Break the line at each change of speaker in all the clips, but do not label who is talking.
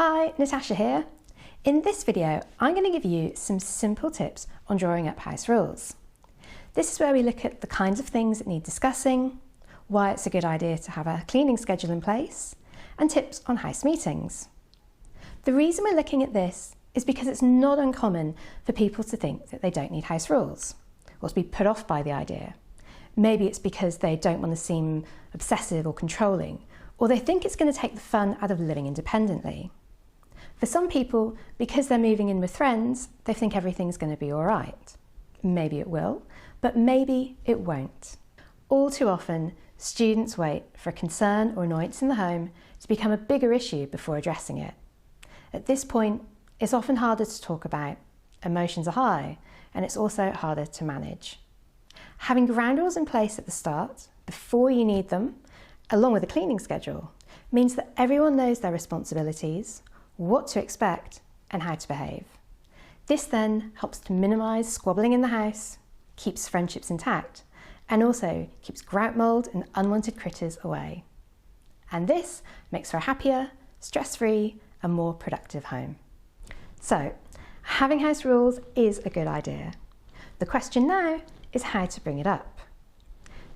Hi, Natasha here. In this video, I'm going to give you some simple tips on drawing up house rules. This is where we look at the kinds of things that need discussing, why it's a good idea to have a cleaning schedule in place, and tips on house meetings. The reason we're looking at this is because it's not uncommon for people to think that they don't need house rules, or to be put off by the idea. Maybe it's because they don't want to seem obsessive or controlling, or they think it's going to take the fun out of living independently. For some people, because they're moving in with friends, they think everything's going to be all right. Maybe it will, but maybe it won't. All too often, students wait for a concern or annoyance in the home to become a bigger issue before addressing it. At this point, it's often harder to talk about, emotions are high, and it's also harder to manage. Having ground rules in place at the start, before you need them, along with a cleaning schedule, means that everyone knows their responsibilities, what to expect, and how to behave. This then helps to minimise squabbling in the house, keeps friendships intact, and also keeps grout mould and unwanted critters away. And this makes for a happier, stress-free, and more productive home. So, having house rules is a good idea. The question now is how to bring it up.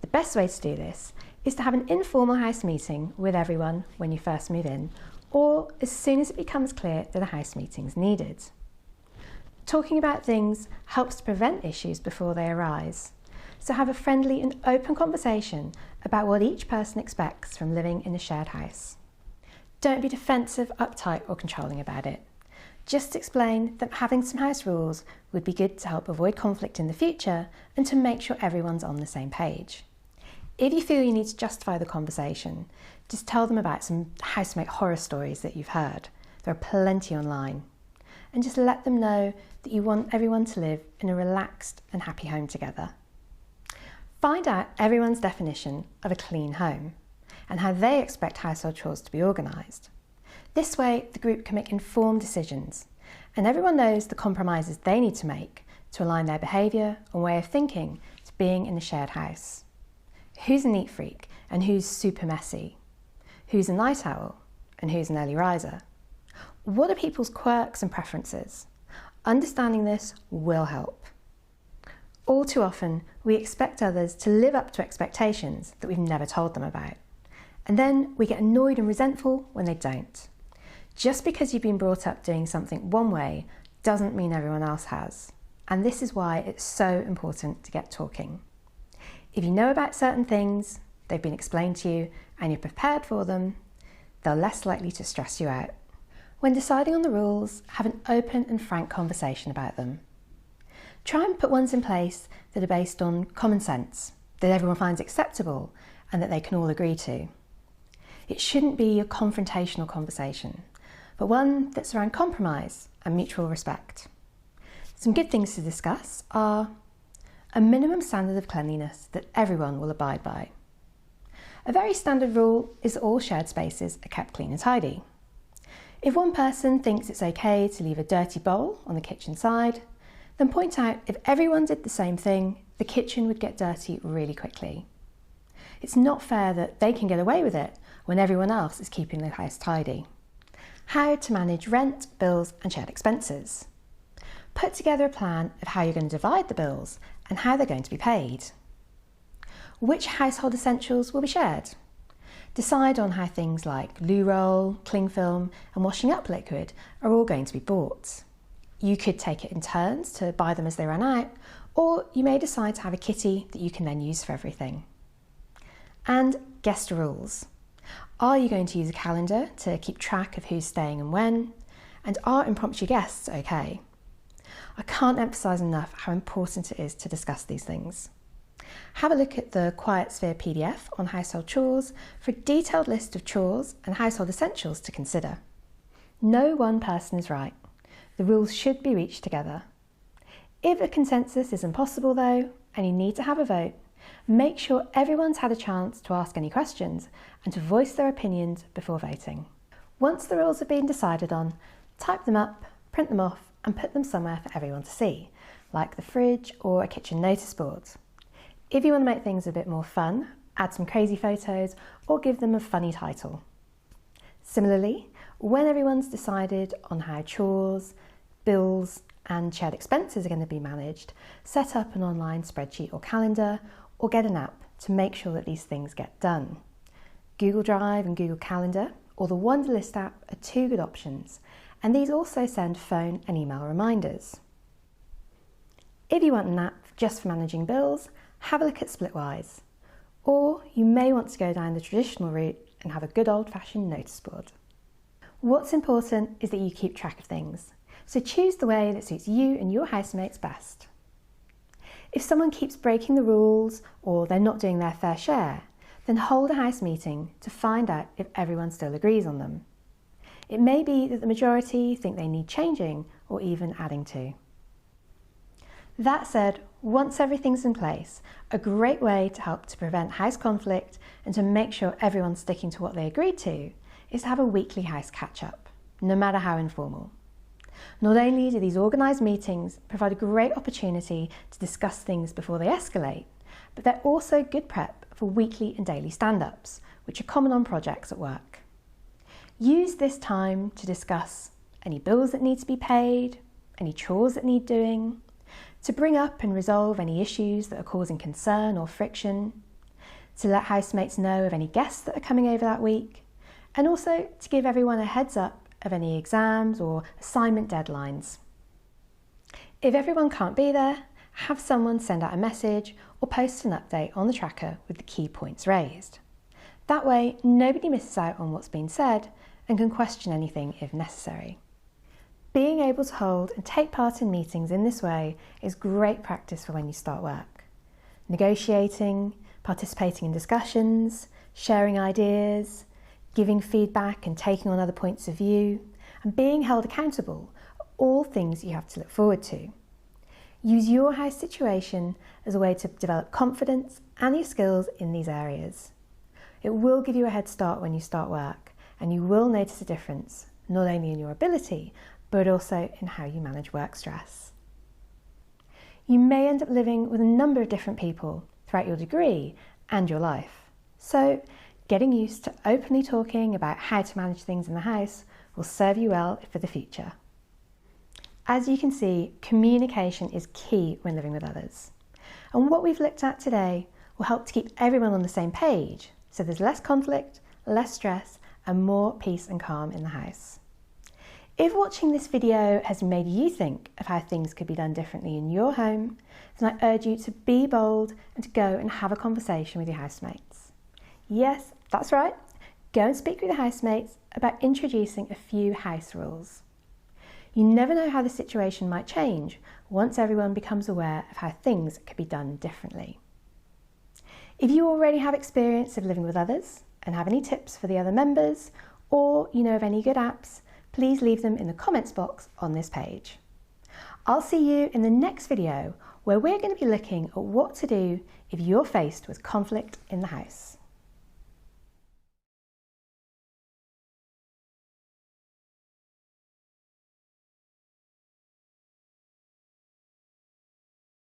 The best way to do this is to have an informal house meeting with everyone when you first move in, or as soon as it becomes clear that a house meeting is needed. Talking about things helps to prevent issues before they arise, so have a friendly and open conversation about what each person expects from living in a shared house. Don't be defensive, uptight or controlling about it. Just explain that having some house rules would be good to help avoid conflict in the future and to make sure everyone's on the same page. If you feel you need to justify the conversation, just tell them about some housemate horror stories that you've heard. There are plenty online. And just let them know that you want everyone to live in a relaxed and happy home together. Find out everyone's definition of a clean home and how they expect household chores to be organised. This way, the group can make informed decisions and everyone knows the compromises they need to make to align their behaviour and way of thinking to being in a shared house. Who's a neat freak and who's super messy? Who's a night owl and who's an early riser? What are people's quirks and preferences? Understanding this will help. All too often, we expect others to live up to expectations that we've never told them about. And then we get annoyed and resentful when they don't. Just because you've been brought up doing something one way doesn't mean everyone else has. And this is why it's so important to get talking. If you know about certain things, they've been explained to you, and you're prepared for them, they're less likely to stress you out. When deciding on the rules, have an open and frank conversation about them. Try and put ones in place that are based on common sense, that everyone finds acceptable, and that they can all agree to. It shouldn't be a confrontational conversation, but one that's around compromise and mutual respect. Some good things to discuss are a minimum standard of cleanliness that everyone will abide by. A very standard rule is that all shared spaces are kept clean and tidy. If one person thinks it's okay to leave a dirty bowl on the kitchen side, then point out if everyone did the same thing, the kitchen would get dirty really quickly. It's not fair that they can get away with it when everyone else is keeping the house tidy. How to manage rent, bills and shared expenses. Put together a plan of how you're going to divide the bills and how they're going to be paid. Which household essentials will be shared? Decide on how things like loo roll, cling film and washing up liquid are all going to be bought. You could take it in turns to buy them as they run out, or you may decide to have a kitty that you can then use for everything. And guest rules. Are you going to use a calendar to keep track of who's staying and when? And are impromptu guests okay? I can't emphasise enough how important it is to discuss these things. Have a look at the Quiet Sphere PDF on household chores for a detailed list of chores and household essentials to consider. No one person is right. The rules should be reached together. If a consensus is impossible though, and you need to have a vote, make sure everyone's had a chance to ask any questions and to voice their opinions before voting. Once the rules have been decided on, type them up, print them off and put them somewhere for everyone to see, like the fridge or a kitchen notice board. If you want to make things a bit more fun, add some crazy photos or give them a funny title. Similarly, when everyone's decided on how chores, bills and shared expenses are going to be managed, set up an online spreadsheet or calendar, or get an app to make sure that these things get done. Google Drive and Google Calendar or the Wunderlist app are two good options, and these also send phone and email reminders. If you want an app just for managing bills, have a look at Splitwise. Or you may want to go down the traditional route and have a good old-fashioned notice board. What's important is that you keep track of things, so choose the way that suits you and your housemates best. If someone keeps breaking the rules or they're not doing their fair share, then hold a house meeting to find out if everyone still agrees on them. It may be that the majority think they need changing or even adding to. That said, once everything's in place, a great way to help to prevent house conflict and to make sure everyone's sticking to what they agreed to is to have a weekly house catch-up, no matter how informal. Not only do these organised meetings provide a great opportunity to discuss things before they escalate, but they're also good prep for weekly and daily stand-ups, which are common on projects at work. Use this time to discuss any bills that need to be paid, any chores that need doing, to bring up and resolve any issues that are causing concern or friction, to let housemates know of any guests that are coming over that week, and also to give everyone a heads up of any exams or assignment deadlines. If everyone can't be there, have someone send out a message or post an update on the tracker with the key points raised. That way, nobody misses out on what's been said and can question anything if necessary. Being able to hold and take part in meetings in this way is great practice for when you start work. Negotiating, participating in discussions, sharing ideas, giving feedback and taking on other points of view, and being held accountable are all things you have to look forward to. Use your house situation as a way to develop confidence and your skills in these areas. It will give you a head start when you start work, and you will notice a difference, not only in your ability, but also in how you manage work stress. You may end up living with a number of different people throughout your degree and your life. So getting used to openly talking about how to manage things in the house will serve you well for the future. As you can see, communication is key when living with others. And what we've looked at today will help to keep everyone on the same page, so there's less conflict, less stress, and more peace and calm in the house. If watching this video has made you think of how things could be done differently in your home, then I urge you to be bold and to go and have a conversation with your housemates. Yes, that's right. Go and speak with your housemates about introducing a few house rules. You never know how the situation might change once everyone becomes aware of how things could be done differently. If you already have experience of living with others and have any tips for the other members, or you know of any good apps, please leave them in the comments box on this page. I'll see you in the next video where we're going to be looking at what to do if you're faced with conflict in the house.